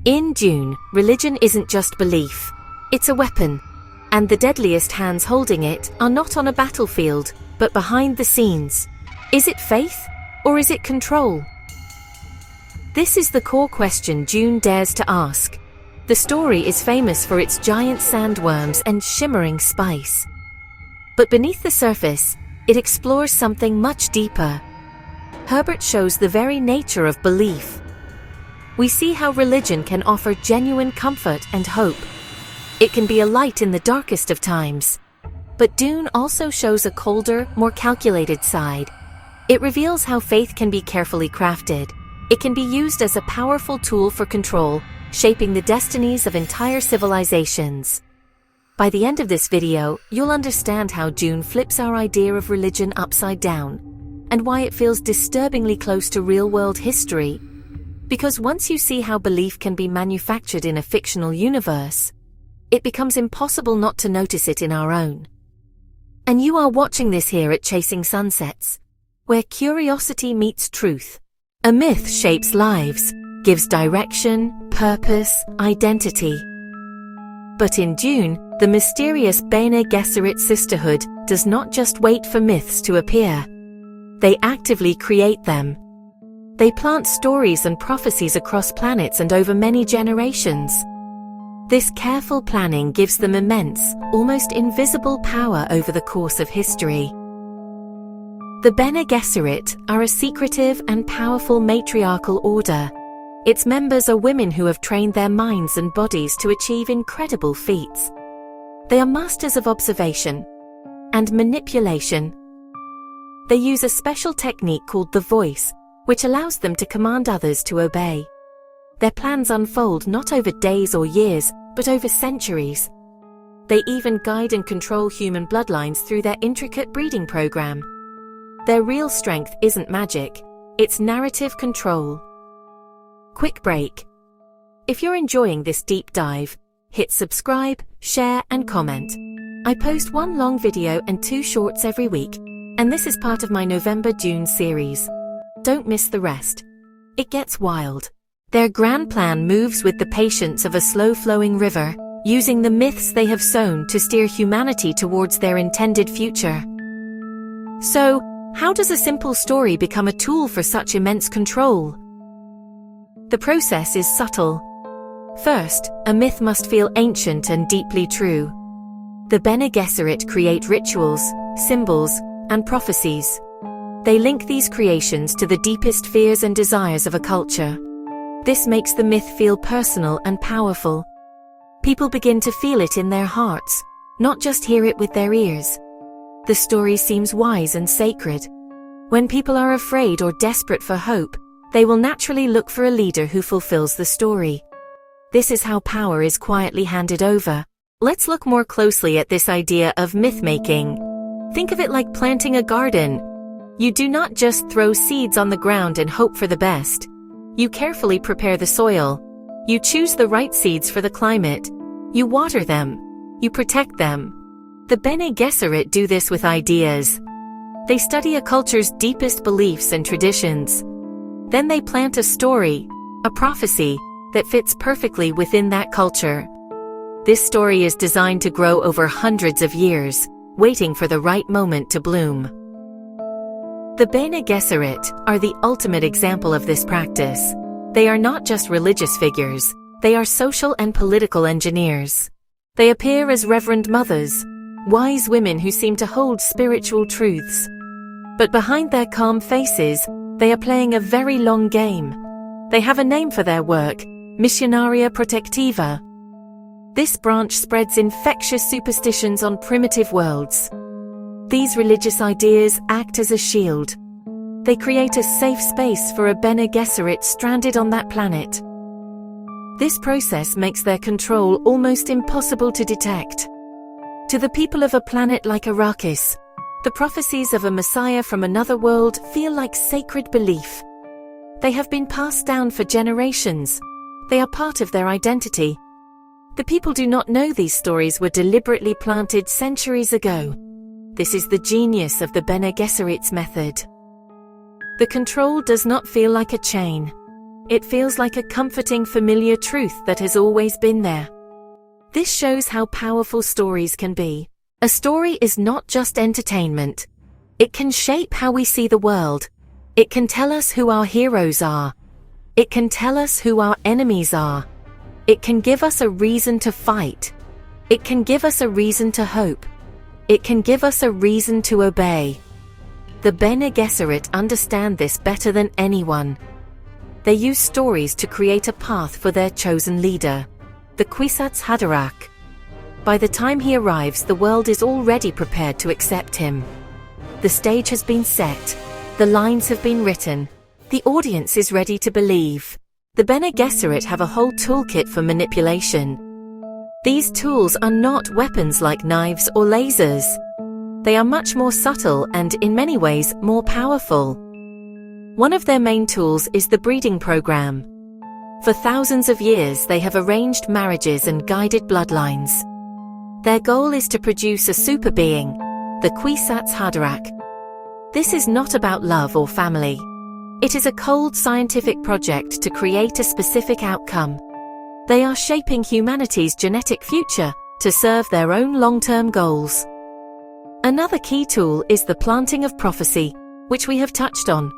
In Dune, religion isn't just belief. It's a weapon. And the deadliest hands holding it are not on a battlefield, but behind the scenes. Is it faith, or is it control? This is the core question Dune dares to ask. The story is famous for its giant sandworms and shimmering spice. But beneath the surface, it explores something much deeper. Herbert shows the very nature of belief. We see how religion can offer genuine comfort and hope. It can be a light in the darkest of times. But Dune also shows a colder, more calculated side. It reveals how faith can be carefully crafted. It can be used as a powerful tool for control, shaping the destinies of entire civilizations. By the end of this video, you'll understand how Dune flips our idea of religion upside down, and why it feels disturbingly close to real-world history. Because once you see how belief can be manufactured in a fictional universe, it becomes impossible not to notice it in our own. And you are watching this here at Chasing Sunsets, where curiosity meets truth. A myth shapes lives, gives direction, purpose, identity. But in Dune, the mysterious Bene Gesserit sisterhood does not just wait for myths to appear. They actively create them. They plant stories and prophecies across planets and over many generations. This careful planning gives them immense, almost invisible power over the course of history. The Bene Gesserit are a secretive and powerful matriarchal order. Its members are women who have trained their minds and bodies to achieve incredible feats. They are masters of observation and manipulation. They use a special technique called the voice, which allows them to command others to obey. Their plans unfold not over days or years, but over centuries. They even guide and control human bloodlines through their intricate breeding program. Their real strength isn't magic, it's narrative control. Quick break. If you're enjoying this deep dive, hit subscribe, share, and comment. I post one long video and 2 shorts every week, and this is part of my November Dune series. Don't miss the rest. It gets wild. Their grand plan moves with the patience of a slow-flowing river, using the myths they have sown to steer humanity towards their intended future. So, how does a simple story become a tool for such immense control? The process is subtle. First, a myth must feel ancient and deeply true. The Bene Gesserit create rituals, symbols, and prophecies. They link these creations to the deepest fears and desires of a culture. This makes the myth feel personal and powerful. People begin to feel it in their hearts, not just hear it with their ears. The story seems wise and sacred. When people are afraid or desperate for hope, they will naturally look for a leader who fulfills the story. This is how power is quietly handed over. Let's look more closely at this idea of myth-making. Think of it like planting a garden. You do not just throw seeds on the ground and hope for the best. You carefully prepare the soil. You choose the right seeds for the climate. You water them. You protect them. The Bene Gesserit do this with ideas. They study a culture's deepest beliefs and traditions. Then they plant a story, a prophecy, that fits perfectly within that culture. This story is designed to grow over hundreds of years, waiting for the right moment to bloom. The Bene Gesserit are the ultimate example of this practice. They are not just religious figures, they are social and political engineers. They appear as reverend mothers, wise women who seem to hold spiritual truths. But behind their calm faces, they are playing a very long game. They have a name for their work, Missionaria Protectiva. This branch spreads infectious superstitions on primitive worlds. These religious ideas act as a shield. They create a safe space for a Bene Gesserit stranded on that planet. This process makes their control almost impossible to detect. To the people of a planet like Arrakis, the prophecies of a Messiah from another world feel like sacred belief. They have been passed down for generations. They are part of their identity. The people do not know these stories were deliberately planted centuries ago. This is the genius of the Bene Gesserit's method. The control does not feel like a chain. It feels like a comforting, familiar truth that has always been there. This shows how powerful stories can be. A story is not just entertainment. It can shape how we see the world. It can tell us who our heroes are. It can tell us who our enemies are. It can give us a reason to fight. It can give us a reason to hope. It can give us a reason to obey. The Bene Gesserit understand this better than anyone. They use stories to create a path for their chosen leader, the Kwisatz Haderach. By the time he arrives, the world is already prepared to accept him. The stage has been set. The lines have been written. The audience is ready to believe. The Bene Gesserit have a whole toolkit for manipulation. These tools are not weapons like knives or lasers. They are much more subtle and, in many ways, more powerful. One of their main tools is the breeding program. For thousands of years, they have arranged marriages and guided bloodlines. Their goal is to produce a super being, the Kwisatz Haderach. This is not about love or family. It is a cold scientific project to create a specific outcome. They are shaping humanity's genetic future to serve their own long-term goals. Another key tool is the planting of prophecy, which we have touched on.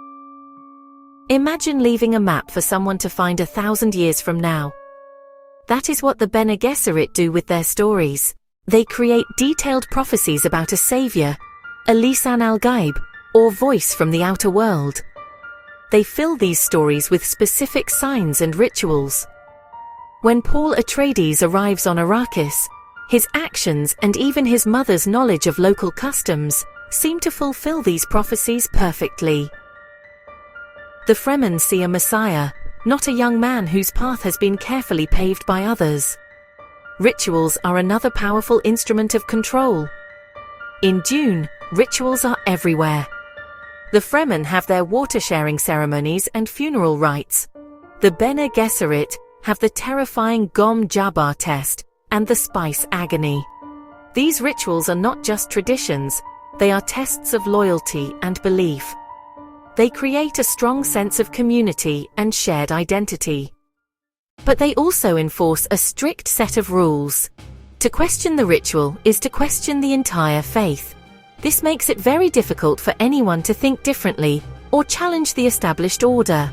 Imagine leaving a map for someone to find 1,000 years from now. That is what the Bene Gesserit do with their stories. They create detailed prophecies about a savior, a lisan al-gaib, or voice from the outer world. They fill these stories with specific signs and rituals. When Paul Atreides arrives on Arrakis, his actions and even his mother's knowledge of local customs seem to fulfill these prophecies perfectly. The Fremen see a Messiah, not a young man whose path has been carefully paved by others. Rituals are another powerful instrument of control. In Dune, rituals are everywhere. The Fremen have their water-sharing ceremonies and funeral rites. The Bene Gesserit have the terrifying Gom Jabbar test and the spice agony. These rituals are not just traditions, they are tests of loyalty and belief. They create a strong sense of community and shared identity. But they also enforce a strict set of rules. To question the ritual is to question the entire faith. This makes it very difficult for anyone to think differently or challenge the established order.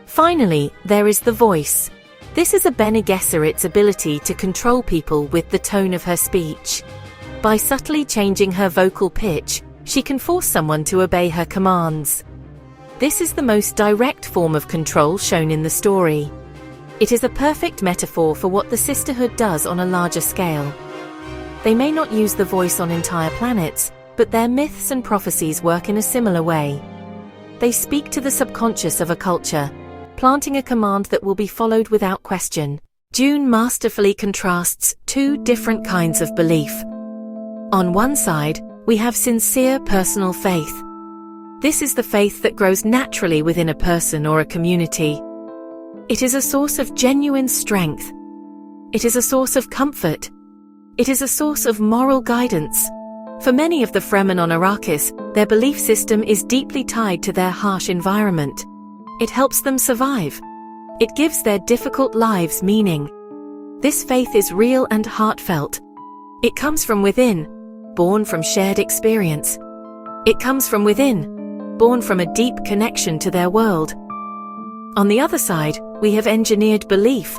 Finally, there is the voice. This is a Bene Gesserit's ability to control people with the tone of her speech. By subtly changing her vocal pitch, she can force someone to obey her commands. This is the most direct form of control shown in the story. It is a perfect metaphor for what the sisterhood does on a larger scale. They may not use the voice on entire planets, but their myths and prophecies work in a similar way. They speak to the subconscious of a culture, planting a command that will be followed without question. Dune masterfully contrasts two different kinds of belief. On one side, we have sincere personal faith. This is the faith that grows naturally within a person or a community. It is a source of genuine strength. It is a source of comfort. It is a source of moral guidance. For many of the Fremen on Arrakis, their belief system is deeply tied to their harsh environment. It helps them survive. It gives their difficult lives meaning. This faith is real and heartfelt. It comes from within, born from shared experience. It comes from within, born from a deep connection to their world. On the other side, we have engineered belief.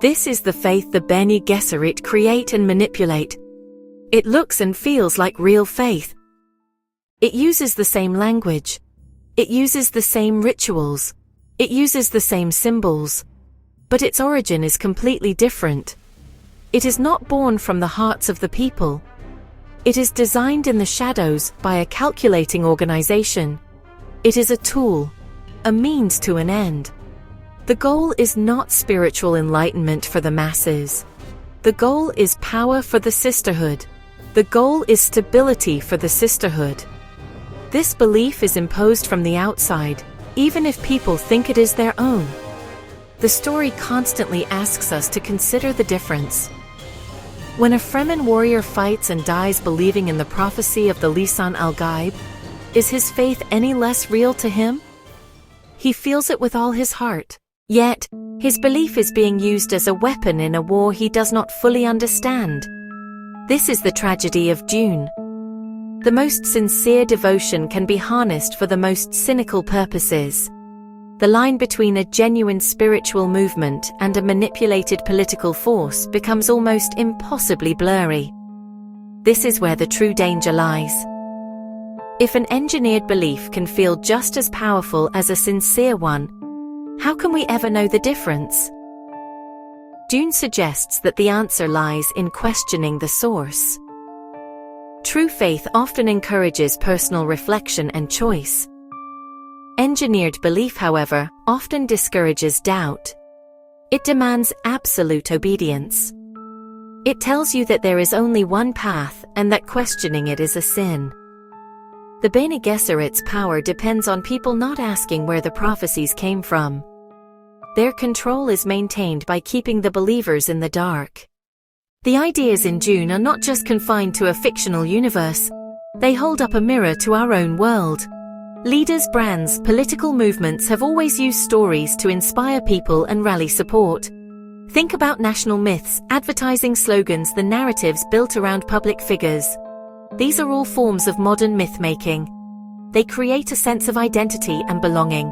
This is the faith the Bene Gesserit create and manipulate. It looks and feels like real faith. It uses the same language. It uses the same rituals. It uses the same symbols. But its origin is completely different. It is not born from the hearts of the people. It is designed in the shadows by a calculating organization. It is a tool, a means to an end. The goal is not spiritual enlightenment for the masses. The goal is power for the sisterhood. The goal is stability for the sisterhood. This belief is imposed from the outside, even if people think it is their own. The story constantly asks us to consider the difference. When a Fremen warrior fights and dies believing in the prophecy of the lisan al-gaib, is his faith any less real to him? He feels it with all his heart. Yet, his belief is being used as a weapon in a war he does not fully understand. This is the tragedy of Dune. The most sincere devotion can be harnessed for the most cynical purposes. The line between a genuine spiritual movement and a manipulated political force becomes almost impossibly blurry. This is where the true danger lies. If an engineered belief can feel just as powerful as a sincere one, how can we ever know the difference? Dune suggests that the answer lies in questioning the source. True faith often encourages personal reflection and choice. Engineered belief, however, often discourages doubt. It demands absolute obedience. It tells you that there is only one path and that questioning it is a sin. The Bene Gesserit's power depends on people not asking where the prophecies came from. Their control is maintained by keeping the believers in the dark. The ideas in Dune are not just confined to a fictional universe. They hold up a mirror to our own world. Leaders, brands, political movements have always used stories to inspire people and rally support. Think about national myths, advertising slogans, the narratives built around public figures. These are all forms of modern myth-making. They create a sense of identity and belonging.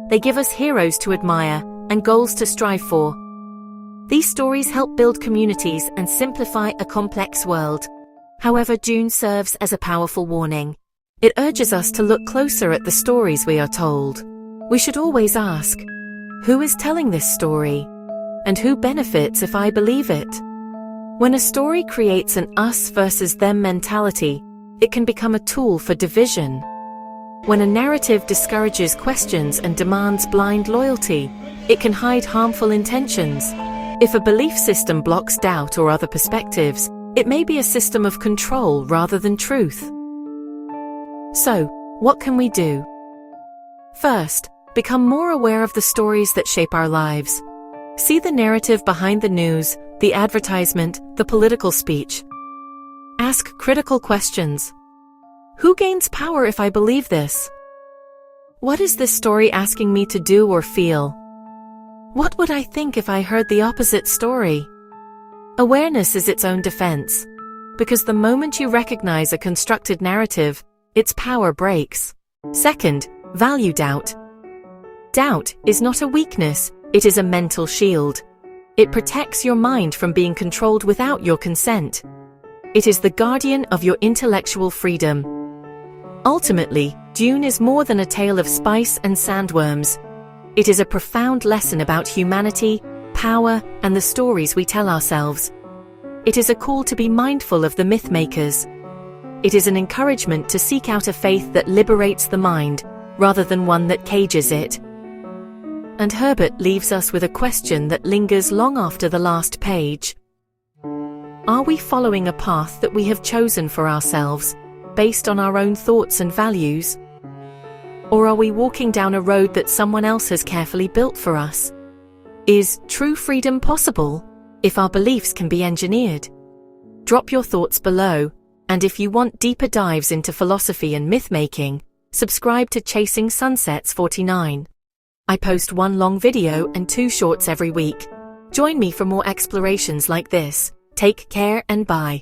They give us heroes to admire and goals to strive for. These stories help build communities and simplify a complex world. However, Dune serves as a powerful warning. It urges us to look closer at the stories we are told. We should always ask, who is telling this story? And who benefits if I believe it? When a story creates an us versus them mentality, it can become a tool for division. When a narrative discourages questions and demands blind loyalty, it can hide harmful intentions. If a belief system blocks doubt or other perspectives, it may be a system of control rather than truth. So, what can we do? First, become more aware of the stories that shape our lives. See the narrative behind the news, the advertisement, the political speech. Ask critical questions. Who gains power if I believe this? What is this story asking me to do or feel? What would I think if I heard the opposite story? Awareness is its own defense, because the moment you recognize a constructed narrative, its power breaks. Second, value doubt. Doubt is not a weakness, it is a mental shield. It protects your mind from being controlled without your consent. It is the guardian of your intellectual freedom. Ultimately, Dune is more than a tale of spice and sandworms. It is a profound lesson about humanity, power, and the stories we tell ourselves. It is a call to be mindful of the myth-makers. It is an encouragement to seek out a faith that liberates the mind, rather than one that cages it. And Herbert leaves us with a question that lingers long after the last page. Are we following a path that we have chosen for ourselves, based on our own thoughts and values? Or are we walking down a road that someone else has carefully built for us? Is true freedom possible, if our beliefs can be engineered? Drop your thoughts below, and if you want deeper dives into philosophy and myth-making, subscribe to Chasing Sunsets 49. I post one long video and 2 shorts every week. Join me for more explorations like this. Take care and bye.